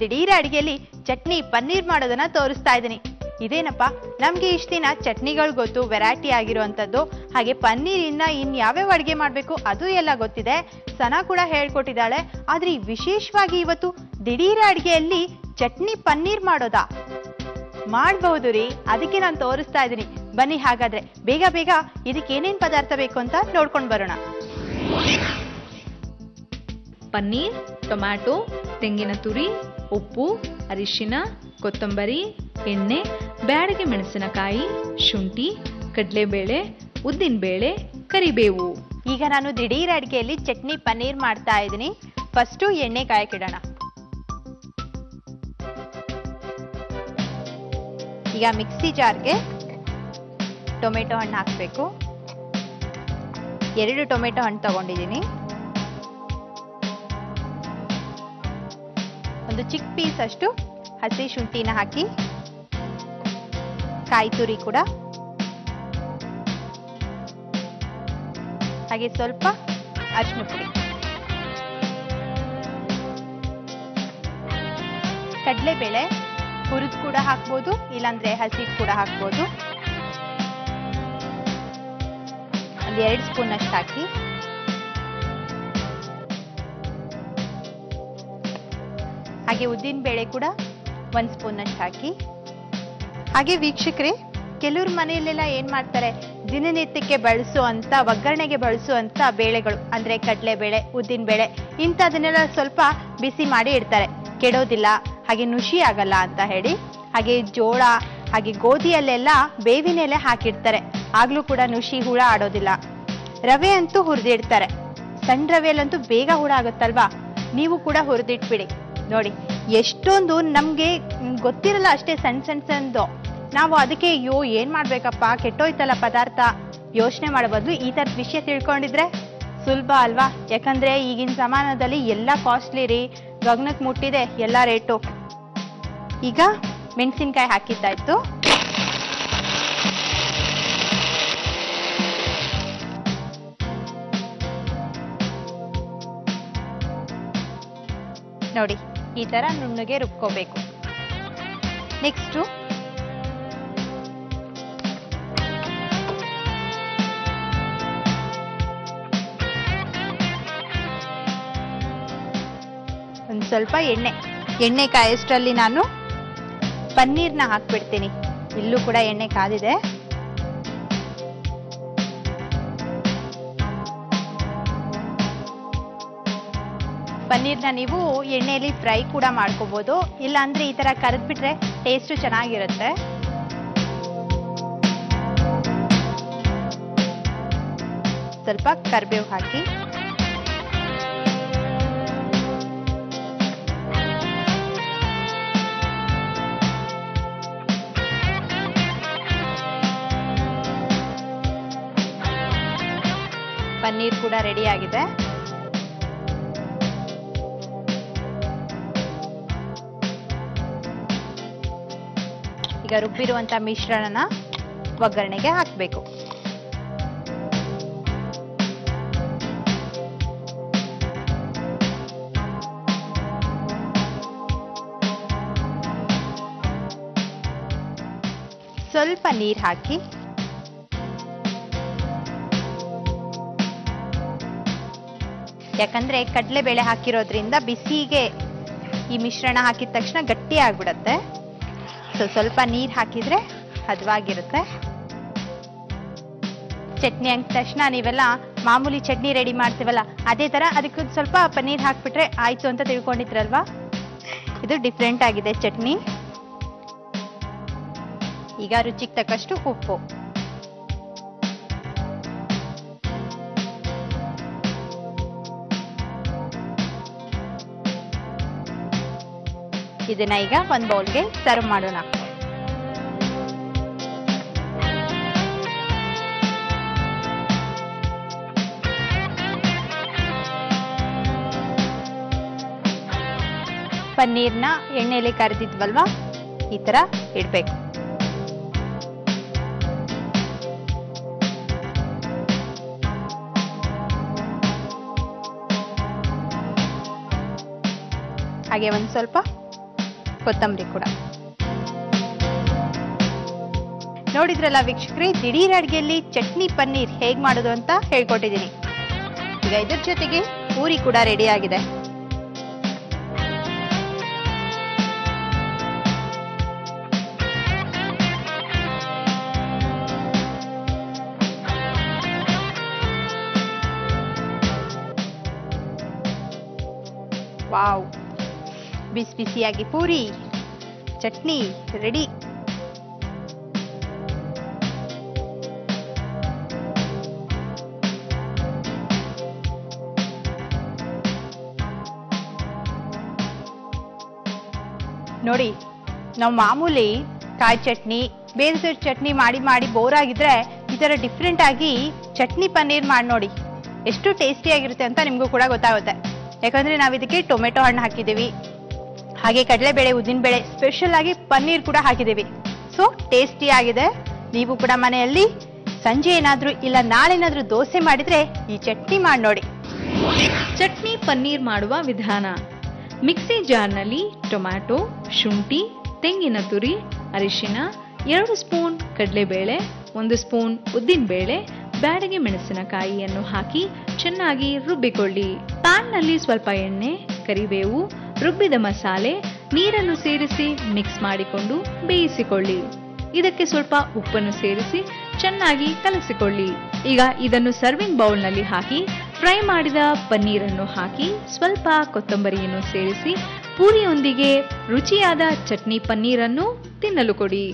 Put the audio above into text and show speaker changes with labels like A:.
A: ದಿಢೀರ್ ಅಡಿಗೆಯಲ್ಲಿ ಚಟ್ನಿ ಪನ್ನೀರ್ ಮಾಡೋದನ್ನ ತೋರಿಸ್ತಾ ಇದ್ದೀನಿ. ಇದೇನಪ್ಪ, ನಮ್ಗೆ ಇಷ್ಟ ದಿನ ಚಟ್ನಿಗಳು ಗೊತ್ತು, ವೆರೈಟಿ ಆಗಿರುವಂತದ್ದು, ಹಾಗೆ ಪನ್ನೀರಿಂದ ಯಾವ್ಯಾವ ಅಡಿಗೆ ಮಾಡ್ಬೇಕು ಅದು ಎಲ್ಲ ಗೊತ್ತಿದೆ. ಸನಾ ಕೂಡ ಹೇಳ್ಕೊಟ್ಟಿದ್ದಾಳೆ. ಆದ್ರೆ ವಿಶೇಷವಾಗಿ ಇವತ್ತು ದಿಢೀರ್ ಅಡಿಗೆಯಲ್ಲಿ ಚಟ್ನಿ ಪನ್ನೀರ್ ಮಾಡೋದಾ? ಮಾಡಬಹುದು ರೀ, ಅದಕ್ಕೆ ನಾನು ತೋರಿಸ್ತಾ ಇದ್ದೀನಿ. ಬನ್ನಿ ಹಾಗಾದ್ರೆ ಬೇಗ ಬೇಗ ಇದಕ್ಕೆ ಏನೇನ್ ಪದಾರ್ಥ ಬೇಕು ಅಂತ ನೋಡ್ಕೊಂಡು ಬರೋಣ.
B: ಪನ್ನೀರ್, ಟೊಮ್ಯಾಟೊ, ತೆಂಗಿನ ತುರಿ, ಉಪ್ಪು, ಅರಿಶಿನ, ಕೊತ್ತಂಬರಿ, ಎಣ್ಣೆ, ಬ್ಯಾಡಗೆ ಮೆಣಸಿನಕಾಯಿ, ಶುಂಠಿ, ಕಡಲೆಬೇಳೆ, ಉದ್ದಿನಬೇಳೆ, ಕರಿಬೇವು.
A: ಈಗ ನಾನು ದಿಢೀರ್ ಅಡಿಗೆಯಲ್ಲಿ ಚಟ್ನಿ ಪನ್ನೀರ್ ಮಾಡ್ತಾ ಇದ್ದೀನಿ. ಫಸ್ಟು ಎಣ್ಣೆ ಕಾಯಕ್ಕಿಡೋಣ. ಈಗ ಮಿಕ್ಸಿ ಜಾರ್ಗೆ ಟೊಮೆಟೊ ಹಣ್ಣು ಹಾಕಬೇಕು. 2 ಟೊಮೆಟೊ ಹಣ್ಣು ತಗೊಂಡಿದ್ದೀನಿ. ಒಂದು ಚಿಕ್ಕ ಪೀಸ್ ಅಷ್ಟು ಹಸಿ ಶುಂಠಿನ ಹಾಕಿ, ಕಾಯಿ ತುರಿ ಕೂಡ, ಹಾಗೆ ಸ್ವಲ್ಪ ಅರಿಶಿನ ಪುಡಿ, ಕಡಲೆಬೇಳೆ ಹುರಿದು ಕೂಡ ಹಾಕ್ಬೋದು, ಇಲ್ಲಾಂದ್ರೆ ಹಸಿ ಕೂಡ ಹಾಕ್ಬೋದು. ಒಂದು 2 ಸ್ಪೂನ್ ಅಷ್ಟು ಹಾಕಿ, ಹಾಗೆ ಉದ್ದಿನ ಬೇಳೆ ಕೂಡ 1 ಸ್ಪೂನ್ ಅಷ್ಟು ಹಾಕಿ. ಹಾಗೆ ವೀಕ್ಷಕರೇ, ಕೆಲವ್ರ ಮನೆಯಲ್ಲೆಲ್ಲ ಏನ್ ಮಾಡ್ತಾರೆ, ದಿನನಿತ್ಯಕ್ಕೆ ಬಳಸುವಂತ, ಒಗ್ಗರಣೆಗೆ ಬಳಸುವಂತ ಬೇಳೆಗಳು ಅಂದ್ರೆ ಕಡಲೆಬೇಳೆ, ಉದ್ದಿನ ಬೇಳೆ ಇಂಥದನ್ನೆಲ್ಲ ಸ್ವಲ್ಪ ಬಿಸಿ ಮಾಡಿ ಇಡ್ತಾರೆ, ಕೆಡೋದಿಲ್ಲ, ಹಾಗೆ ನುಷಿ ಆಗಲ್ಲ ಅಂತ ಹೇಳಿ. ಹಾಗೆ ಜೋಳ ಹಾಗೆ ಗೋಧಿಯಲ್ಲೆಲ್ಲ ಬೇವಿನ ಎಲೆ ಹಾಕಿಡ್ತಾರೆ, ಆಗ್ಲೂ ಕೂಡ ನುಷಿ ಹುಳ ಆಡೋದಿಲ್ಲ. ರವೆ ಅಂತೂ ಹುರಿದಿಡ್ತಾರೆ, ಸಣ್ಣ ರವೆಯಲ್ಲಂತೂ ಬೇಗ ಹುಳ ಆಗುತ್ತಲ್ವಾ, ನೀವು ಕೂಡ ಹುರಿದಿಟ್ಬಿಡಿ. ನೋಡಿ ಎಷ್ಟೊಂದು ನಮ್ಗೆ ಗೊತ್ತಿರಲ್ಲ ಅಷ್ಟೇ, ಸಣ್ಣದು. ನಾವು ಅದಕ್ಕೆ ಅಯ್ಯೋ ಏನ್ ಮಾಡ್ಬೇಕಪ್ಪ, ಕೆಟ್ಟೋಯ್ತಲ್ಲ ಪದಾರ್ಥ ಯೋಚನೆ ಮಾಡೋ ಬದಲು ಈ ತರದ ವಿಷಯ ತಿಳ್ಕೊಂಡಿದ್ರೆ ಸುಲಭ ಅಲ್ವಾ? ಯಾಕಂದ್ರೆ ಈಗಿನ ಜಮಾನದಲ್ಲಿ ಎಲ್ಲ ಕಾಸ್ಟ್ಲಿ ರೀ, ಗಗನಕ್ಕೆ ಮುಟ್ಟಿದೆ ಎಲ್ಲ ರೇಟು. ಈಗ ಮೆಣಸಿನ್ಕಾಯಿ ಹಾಕಿದ್ದಾಯ್ತು. ನೋಡಿ ಈ ತರ ನುಣ್ಣಗೆ ರುಬ್ಕೋಬೇಕು. ನೆಕ್ಸ್ಟು ಒಂದು ಸ್ವಲ್ಪ ಎಣ್ಣೆ ಕಾಯಷ್ಟರಲ್ಲಿ ನಾನು ಪನ್ನೀರ್ನ ಹಾಕ್ಬಿಡ್ತೀನಿ. ಇಲ್ಲೂ ಕೂಡ ಎಣ್ಣೆ ಕಾದಿದೆ. ಪನ್ನೀರ್ನ ನೀವು ಎಣ್ಣೆಯಲ್ಲಿ ಫ್ರೈ ಕೂಡ ಮಾಡ್ಕೋಬಹುದು, ಇಲ್ಲ ಅಂದ್ರೆ ಈ ತರ ಕರೆದ್ಬಿಟ್ರೆ ಟೇಸ್ಟ್ ಚೆನ್ನಾಗಿರುತ್ತೆ. ಸ್ವಲ್ಪ ಕರಿಬೇವು ಹಾಕಿ, ಪನ್ನೀರ್ ಕೂಡ ರೆಡಿ ಆಗಿದೆ. ಈಗ ರುಬ್ಬಿರುವಂತ ಮಿಶ್ರಣನ ಒಗ್ಗರಣೆಗೆ ಹಾಕಬೇಕು. ಸ್ವಲ್ಪ ನೀರು ಹಾಕಿ, ಯಾಕಂದ್ರೆ ಕಡಲೆಬೇಳೆ ಹಾಕಿರೋದ್ರಿಂದ ಬಿಸಿಗೆ ಈ ಮಿಶ್ರಣ ಹಾಕಿದ ತಕ್ಷಣ ಗಟ್ಟಿ ಆಗ್ಬಿಡತ್ತೆ. ಸ್ವಲ್ಪ ನೀರು ಹಾಕಿದ್ರೆ ಹದವಾಗಿರುತ್ತೆ. ಚಟ್ನಿ ಅಂದ ತಕ್ಷಣ ನೀವೆಲ್ಲ ಮಾಮೂಲಿ ಚಟ್ನಿ ರೆಡಿ ಮಾಡ್ತೀವಲ್ಲ, ಅದೇ ತರ ಅದಕ್ಕೆ ಸ್ವಲ್ಪ ಪನ್ನೀರ್ ಹಾಕ್ಬಿಟ್ರೆ ಆಯ್ತು ಅಂತ ತಿಳ್ಕೊಂಡಿದ್ರಲ್ವಾ? ಇದು ಡಿಫ್ರೆಂಟ್ ಆಗಿದೆ ಚಟ್ನಿ. ಈಗ ರುಚಿಗೆ ತಕ್ಕಷ್ಟು ಉಪ್ಪು, ಇದನ್ನ ಈಗ ಒಂದು ಬೌಲ್ಗೆ ಸರ್ವ್ ಮಾಡೋಣ. ಪನ್ನೀರ್ನ ಎಣ್ಣೆಯಲ್ಲಿ ಕರೆದಿದ್ವಲ್ವಾ, ಈ ತರ ಇಡ್ಬೇಕು. ಹಾಗೆ ಒಂದು ಸ್ವಲ್ಪ ಕೊತ್ತಂಬರಿ ಕೂಡ. ನೋಡಿದ್ರಲ್ಲ ವೀಕ್ಷಕರೇ, ದಿಢೀರ್ ಅಡ್ಗೆಯಲ್ಲಿ ಚಟ್ನಿ ಪನ್ನೀರ್ ಹೇಗ್ ಮಾಡೋದು ಅಂತ ಹೇಳ್ಕೊಟ್ಟಿದ್ದೀನಿ. ಈಗ ಇದ್ರ ಜೊತೆಗೆ ಪೂರಿ ಕೂಡ ರೆಡಿ ಆಗಿದೆ. ವಾವ್, ಬಿಸಿ ಬಿಸಿಯಾಗಿ ಪೂರಿ ಚಟ್ನಿ ರೆಡಿ. ನೋಡಿ, ನಾವು ಮಾಮೂಲಿ ಕಾಯಿ ಚಟ್ನಿ, ಬೇರೆ ಚಟ್ನಿ ಮಾಡಿ ಮಾಡಿ ಬೋರ್ ಆಗಿದ್ರೆ ಈ ತರ ಡಿಫ್ರೆಂಟ್ ಆಗಿ ಚಟ್ನಿ ಪನ್ನೀರ್ ಮಾಡಿ ನೋಡಿ, ಎಷ್ಟು ಟೇಸ್ಟಿ ಆಗಿರುತ್ತೆ ಅಂತ ನಿಮ್ಗೂ ಕೂಡ ಗೊತ್ತಾಗುತ್ತೆ. ಯಾಕಂದ್ರೆ ನಾವು ಇದಕ್ಕೆ ಟೊಮೆಟೊ ಹಣ್ಣು ಹಾಕಿದ್ದೀವಿ, ಹಾಗೆ ಕಡಲೆಬೇಳೆ, ಉದ್ದಿನಬೇಳೆ, ಸ್ಪೆಷಲ್ ಆಗಿ ಪನ್ನೀರ್ ಕೂಡ ಹಾಕಿದ್ದೀವಿ. ಸೊ ಟೇಸ್ಟಿ ಆಗಿದೆ. ನೀವು ಕೂಡ ಮನೆಯಲ್ಲಿ ಸಂಜೆ ಏನಾದ್ರೂ ಇಲ್ಲ ನಾಳೆ ಏನಾದ್ರೂ ದೋಸೆ ಮಾಡಿದ್ರೆ ಈ ಚಟ್ನಿ ಮಾಡಿ ನೋಡಿ.
B: ಚಟ್ನಿ ಪನ್ನೀರ್ ಮಾಡುವ ವಿಧಾನ: ಮಿಕ್ಸಿ ಜಾರ್ನಲ್ಲಿ ಟೊಮ್ಯಾಟೊ, ಶುಂಠಿ, ತೆಂಗಿನ ತುರಿ, ಅರಿಶಿನ, 2 ಸ್ಪೂನ್ ಕಡಲೆಬೇಳೆ, 1 ಸ್ಪೂನ್ ಉದ್ದಿನಬೇಳೆ, ಬ್ಯಾಡಗಿ ಮೆಣಸಿನಕಾಯಿಯನ್ನು ಹಾಕಿ ಚೆನ್ನಾಗಿ ರುಬ್ಬಿಕೊಳ್ಳಿ. ಪ್ಯಾನ್ನಲ್ಲಿ ಸ್ವಲ್ಪ ಎಣ್ಣೆ, ಕರಿಬೇವು, ರುಬ್ಬಿದ ಮಸಾಲೆ, ನೀರನ್ನು ಸೇರಿಸಿ ಮಿಕ್ಸ್ ಮಾಡಿಕೊಂಡು ಬೇಯಿಸಿಕೊಳ್ಳಿ. ಇದಕ್ಕೆ ಸ್ವಲ್ಪ ಉಪ್ಪನ್ನು ಸೇರಿಸಿ ಚೆನ್ನಾಗಿ ಕಲಸಿಕೊಳ್ಳಿ. ಈಗ ಇದನ್ನು ಸರ್ವಿಂಗ್ ಬೌಲ್ನಲ್ಲಿ ಹಾಕಿ ಫ್ರೈ ಮಾಡಿದ ಪನ್ನೀರನ್ನು ಹಾಕಿ ಸ್ವಲ್ಪ ಕೊತ್ತಂಬರಿಯನ್ನು ಸೇರಿಸಿ ಪೂರಿಯೊಂದಿಗೆ ರುಚಿಯಾದ ಚಟ್ನಿ ಪನ್ನೀರನ್ನು ತಿನ್ನಲು ಕೊಡಿ.